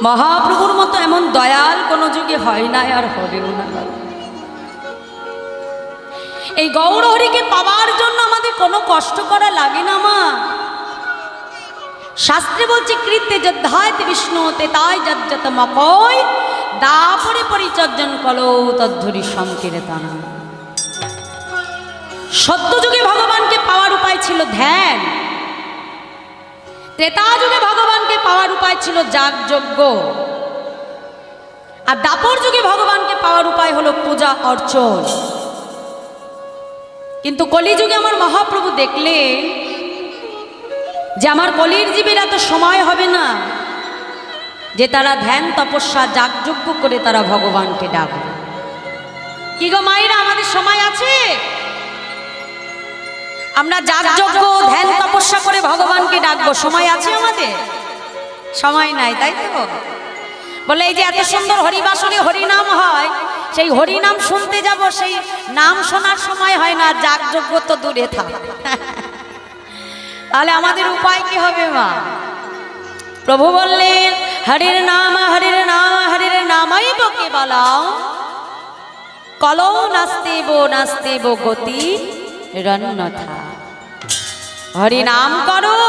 মহাপ্রভুর মতো এমন দয়াল কোনো যুগে হয় না আর হবেও না। এই গৌরহরিকে পাওয়ার জন্য আমাদের কোনো কষ্ট করা লাগে না মা। শাস্ত্রে বলছে কৃত্যে যদ্ধায়তে বিষ্ণুতে তাই যজ্জত মকয় দাপরে পরিচর্যন কলো তদ্ধরি সংকীর্তন। সত্যযুগে ভগবানকে পাওয়ার উপায় ছিল ধ্যান, ত্রেতা যুগে ভগবানকে পাওয়ার উপায় ছিল যাগযজ্ঞ, আর দাপর যুগে ভগবানকে পাওয়ার উপায় হলো পূজা অর্চন। কিন্তু কলিযুগে আমার মহাপ্রভু দেখলেন যে আমার কলির জীবের এত সময় হবে না যে তারা ধ্যান তপস্যা যাগযজ্ঞ করে তারা ভগবানকে ডাকবে। কি গো মায়েরা, আমাদের সময় আছে? আমরা যাগযজ্ঞ ধ্যান তপস্যা করে ভগবানকে ডাকবো, সময় আছে আমাদের? সময় নাই, তাই তো। বলে এই যে এত সুন্দর হরিবাসরে হরিনাম হয়, সেই হরিনাম শুনতে যাব, সেই নাম শোনার সময় হয় না, যাগযজ্ঞ তো দূরে থাক। তাহলে আমাদের উপায় কি হবে মা? প্রভু বললেন হরির নাম হরির নাম হরির নামই বকে বলাও কলৌ নাস্তেব গতি রন্যথা। হরি নাম করো,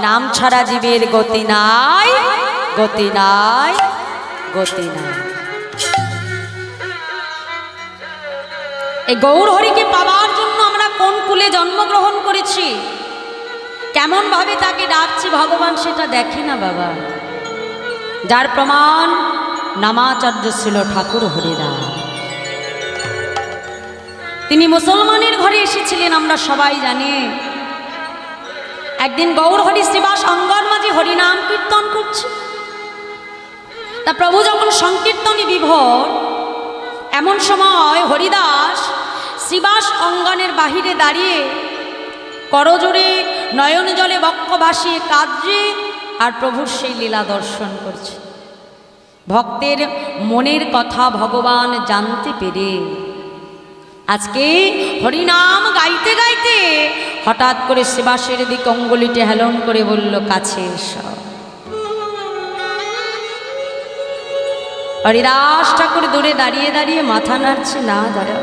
নাম ছাড়া জীবের গতি নাই, গতি নাই, গতি নাই। এই গৌর হরিকে পাওয়ার জন্য আমরা কোন কুলে জন্মগ্রহণ করেছি, কেমন ভাবে তাকে ডাকছি ভগবান সেটা দেখে না বাবা। যার প্রমাণ নামাচার্য ছিল ঠাকুর হরিদাস। তিনি মুসলমানের ঘরে এসেছিলেন, আমরা সবাই জানি। একদিন গৌর হরি শ্রীবাস অঙ্গর মাঝে হরিনাম কীর্তন করছে। তা প্রভু যখন সংকীর্তনে বিভোর, এমন সময় হরিদাস শ্রীবাস অঙ্গনের বাহিরে দাঁড়িয়ে করজোড়ে নয়ন জলে বক্ষ ভাসিয়ে কাঁদছে আর প্রভুর সেই লীলা দর্শন করছে। ভক্তের মনের কথা ভগবান জানতে পেরে আজকে হরিনাম গাইতে গাইতে হঠাৎ করে শ্রীবাসের দিকে অঙ্গুলিতে হেলন করে বলল, কাছে এসো। হরিদাস ঠাকুর দূরে দাঁড়িয়ে দাঁড়িয়ে মাথা নাড়ছে, না দয়া,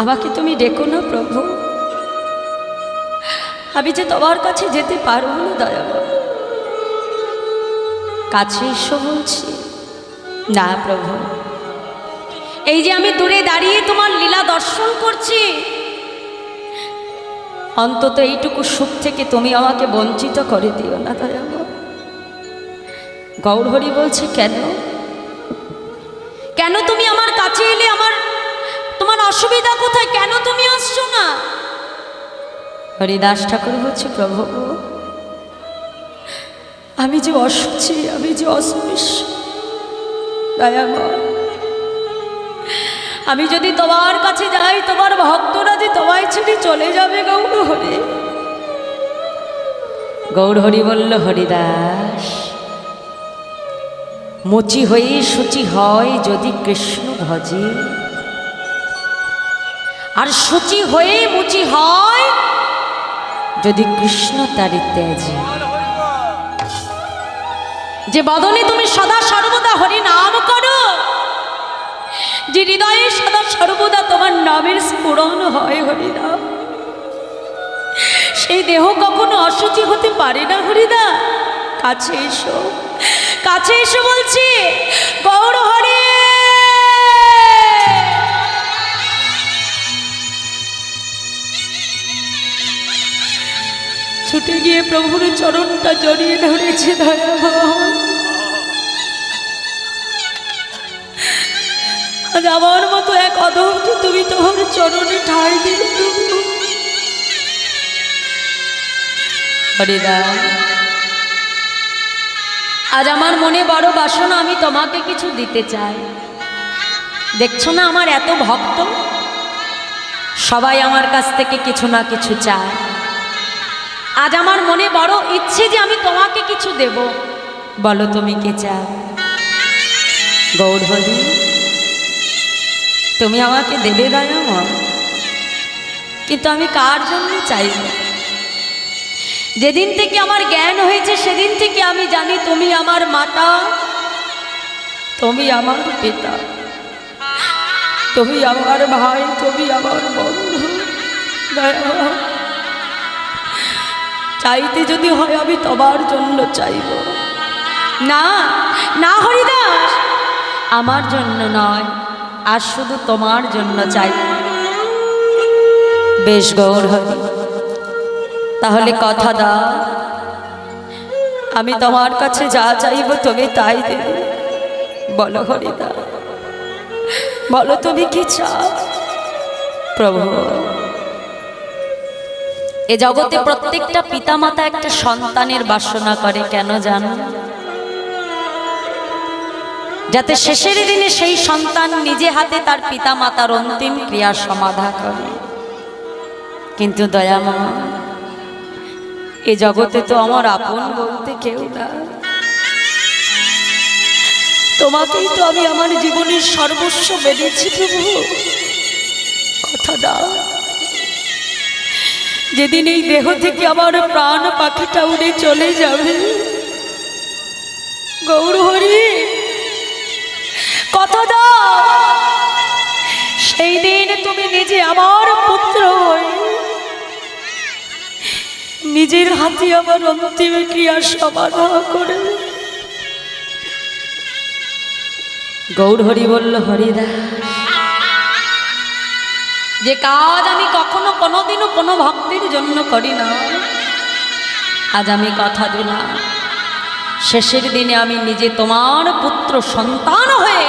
আমাকে তুমি ডেকো না প্রভু, আমি যে তোমার কাছে যেতে পারবো না দয়া, কাছে এসো বলছি। না প্রভু, এই যে আমি দূরে দাঁড়িয়ে তোমার লীলা দর্শন করছি, অন্তত এইটুকু সুখ থেকে তুমি আমাকে বঞ্চিত করে দিও না দয়া। গৌরহরি বলছে, কেন কেন তুমি আমার কাছে এলে? তোমার অসুবিধা কোথায়? কেন তুমি আসছো না? হরিদাস ঠাকুর বলছে, প্রভু আমি যে অসুচি, আমি যে অস্পৃশ্য দয়াময়, আমি যদি তোমার কাছে যাই তোমার ভক্তরা যে তোমায় ছেড়ে চলে যাবে গৌরহরি। গৌরহরি বলল, হরিদাস মুচি হয়ে শুচি হয় যদি কৃষ্ণ ভজে, আর শুচি হয়ে মুচি হয় যদি কৃষ্ণ তারি ত্যাজে। যে বদনে তুমি সদা সর্বদা হরি নাম করো, যে হৃদয়ে সদা সর্বদা তোমার নামের স্ফুরণ হয় হরিনাম, সেই দেহ কখনো অশুচি হতে পারে না হরিদা। কাছে এসো, কাছে এসো বলছি। গৌর হরি ছুটে গিয়ে প্রভুর চরণটা জড়িয়ে ধরেছে, দয়াময় আজ আমার মতো এক অধমকে তুমি তোমার চরণে ঠাঁই দিলে। হরিদাস, আজ আমার মনে বড় বাসনা, আমি তোমাকে কিছু দিতে চাই। দেখছো না আমার এত ভক্ত, সবাই আমার কাছ থেকে কিছু না কিছু চায়। আজ আমার মনে বড় ইচ্ছে যে আমি তোমাকে কিছু দেব। বলো তুমি কে চাও? গৌরহরি, তুমি আমাকে দেবে দয়াময়, কিন্তু আমি কার জন্য চাইব? যেদিন থেকে আমার জ্ঞান হয়েছে সেদিন থেকে আমি জানি তুমি আমার মাতা, তুমি আমার পিতা, তুমি আমার ভাই, তুমি আমার বন্ধু। দয়া চাইতে যদি হয় আমি তোমার জন্য চাইব। না না হরিদাস, আমার জন্য নয়, আর শুধু তোমার জন্য চাই। বেশ গৌর হরি, তাহলে কথা দাও, আমি তোমার কাছে যা চাইব তুমি তাই দেবে। বলো হরিদাস, বলো তুমি কি চাও। প্রভু, এ জগতে প্রত্যেকটা পিতামাতা একটা সন্তানের বাসনা করে, কেন জানো? যাতে শেষের দিনে সেই সন্তান নিজে হাতে তার পিতামাতার অন্তিম ক্রিয়া সমাধা করে। কিন্তু দয়াময়, এ জগতে তো আমার আপন বলতে কেউ না। তোমাকেই তো আমি আমার জীবনের সর্বস্ব বেঁধেছি প্রভু। কথা দাও, যেদিন এই দেহ থেকে আমার প্রাণ পাখিটা উড়ে চলে যাবে, গৌর হরি কথা দাও, সেই দিন তুমি নিজে আমার পুত্র হয়ে নিজের হাতে আমার অন্তিম ক্রিয়া সমাধা করে। গৌর হরি বলল, হরিদাস, যে কাজ আমি কখনো কোনোদিনও কোনো ভক্তের জন্য করি না, আজ আমি কথা দিলাম শেষের দিনে আমি নিজে তোমার পুত্র সন্তান হয়ে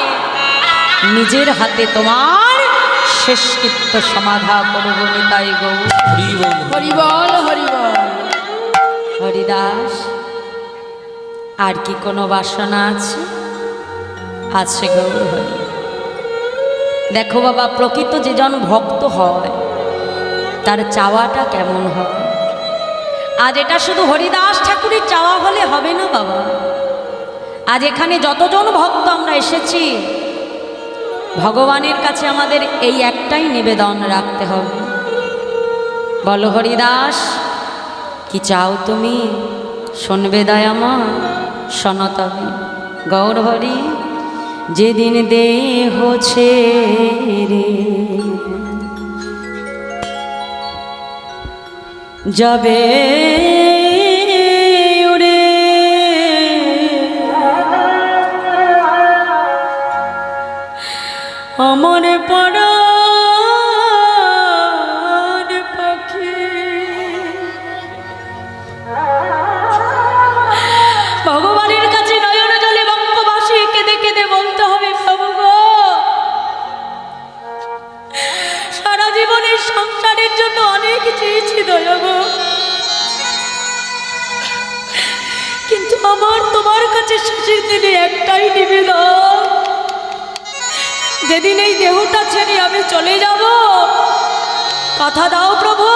নিজের হাতে তোমার শেষকৃত্য সমাধা করব। তাই গৌর হরি বল, হরি বল। হরিদাস, আর কি কোনো বাসনা আছে? আছে গৌর হরি। দেখো বাবা, প্রকৃত যেজন ভক্ত হয় তার চাওয়াটা কেমন হয়। আজ এটা শুধু হরিদাস ঠাকুরের চাওয়া হলে হবে না বাবা। আজ এখানে যতজন ভক্ত আমরা এসেছি, ভগবানের কাছে আমাদের এই একটাই নিবেদন রাখতে হবে। বলো হরিদাস, কি চাও তুমি? শুনবে দয়ামা, শোনো তবে। গৌর হরি, যেদিন দেহ ছেড়ে যাবে উড়ে, আমার পরাণ পাখি, ভগবানের কাছে নয়ন জলে বক্ষবাসী কেঁদে কেঁদে বলতে হবে, প্রভু গো, সারা জীবনের সংসারের জন্য অনেক চেয়েছি দয়া গো, কিন্তু আমার তোমার কাছে শেষের দিনে একটাই নিবেদন, যেদিন এই দেহটা ছেড়ে আমি চলে যাব, কথা দাও প্রভু,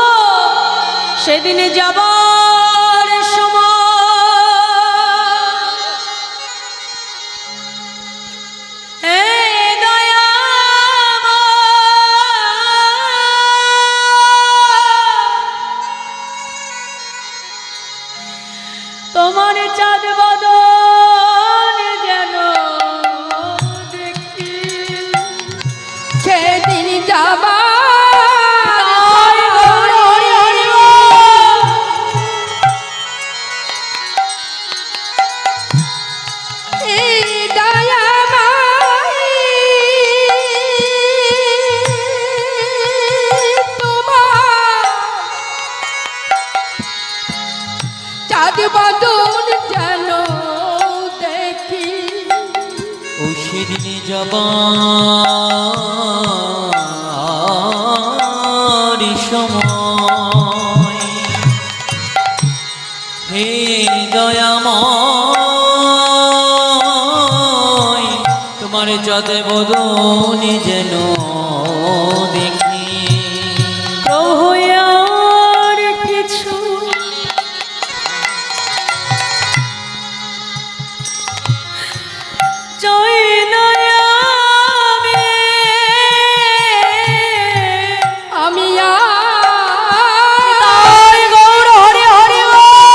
সেদিনে যাবার সময় তোমার চাঁদ বদন যেন দেখি, সেদিন যাবা বদন যেন দেখি, ও সেদিনে যাবার সময় হে দয়াময়, তোমার চাঁদ বদন যেন দেখি। আর কিছু চাই না আমি গৌর হরি হরি বল।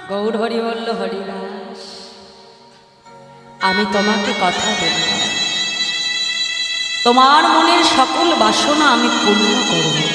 গৌর হরি বলল, হরিদাস আমি তোমাকে কথা দিলাম, তোমার মনের সকল বাসনা আমি পূর্ণ করব।